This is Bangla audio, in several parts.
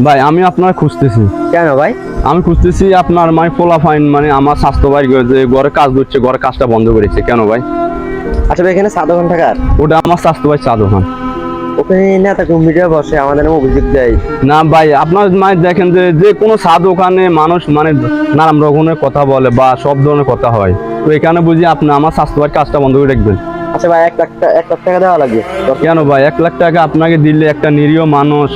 ভাই আমি আপনার খুঁজতেছি। কেন ভাই? আমি খুঁজতেছি আপনার মানে পোলাপাইন মানে আমার স্বাস্থ্য ভাই যে ঘরে কাজ করছে, ঘরে কাজটা বন্ধ করেছে কেন ভাই? আচ্ছা ভাই, এখানে চা দোকান থাকার ওটা আমার স্বাস্থ্য ভাই চা দোকান। ওখানে নেতা কর্মীরা বসে, আমাদের নামে অভিযোগ দেয়। না ভাই, আপনার মানে দেখেন যে যে কোনো চা দোকানে মানুষ মানে নানান রকমের কথা বলে বা সব ধরনের কথা হয়, তো এখানে বুঝি আপনি আমার স্বাস্থ্য ভাই কাজটা বন্ধ করে রাখবেন। আচ্ছা ভাই, 1 লাখ টাকা দেওয়া লাগবে। কেন ভাই 1 লাখ টাকা আপনাকে দিলে একটা নিরীহ মানুষ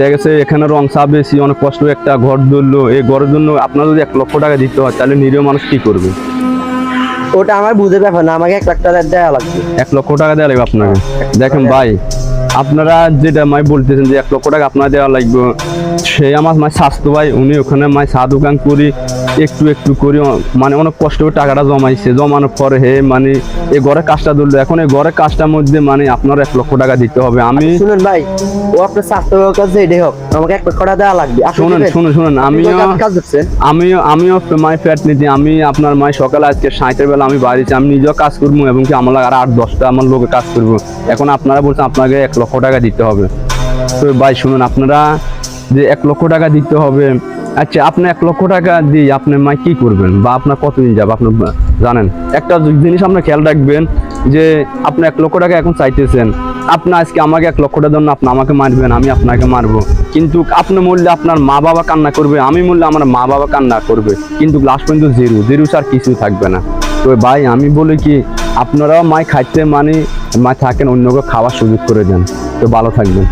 দেখেছে এখানে রং চা বেশি অনেক কষ্ট একটা ঘর ধরলো, এই ঘরের জন্য আপনার যদি 1 লক্ষ টাকা দিতে হয় তাহলে নিরীহ মানুষ কি করবে? ওটা আমার বুঝের ব্যাপার না, আমাকে 1 লাখ টাকা দেওয়া লাগবে। 1 লক্ষ টাকা দেওয়া লাগবে আপনাকে। দেখেন ভাই, আপনারা যেটা মাই বলতেছেন যে 1 লক্ষ টাকা আপনার দেওয়া লাগবে, সে আমার মাই স্বাস্থ্য ভাই, উনি ওখানে মাই চা দোকান করি একটু একটু করি মানে অনেক কষ্ট করে টাকাটা জমাইছে, জমানোর পরে হে মানে এই ঘরের কাজটা ধরলো, এখন এই ঘরের কাজটার মধ্যে মানে আপনার 1 লক্ষ টাকা দিতে হবে। আমি শুনুন ভাই, ও আপনার স্বাস্থ্য কাছে এটাই হোক, আমাকে 1 লাখ টাকা দেওয়া লাগবে। শুনুন আমিও মাই ফ্যাট নিতে, আমি আপনার মাই সকালে আজকে 7টার বেলা আমি বাড়িতে আমি নিজেও কাজ করবো এবং কি আমার আর 8-10টা আমার লোকে কাজ করবো। এখন আপনারা বলছেন আপনাকে 1 লক্ষ টাকা দিতে হবে। তো ভাই শুনুন, আপনারা যে 1 লক্ষ টাকা দিতে হবে, আচ্ছা আপনি 1 লক্ষ টাকা দিয়ে আপনি মাই কি করবেন বা আপনার কতদিন যাবে আপনি জানেন? একটা জিনিস আপনার খেয়াল রাখবেন যে আপনি 1 লক্ষ টাকা এখন চাইতেছেন, আপনি আজকে আমাকে 1 লক্ষ টাকার জন্য আপনি আমাকে মারবেন, আমি আপনাকে মারবো, কিন্তু আপনি মূল্যে আপনার মা বাবা কান্না করবে, আমি মূল্যে আমার মা বাবা কান্না করবে, কিন্তু লাস্ট পর্যন্ত জিরো আর কিছুই থাকবে না। তো ভাই আমি বলি কি, আপনারাও মাই খাইতে মানে মা থাকেন, অন্যকে খাওয়ার সুযোগ করে দেন, তো ভালো থাকবেন।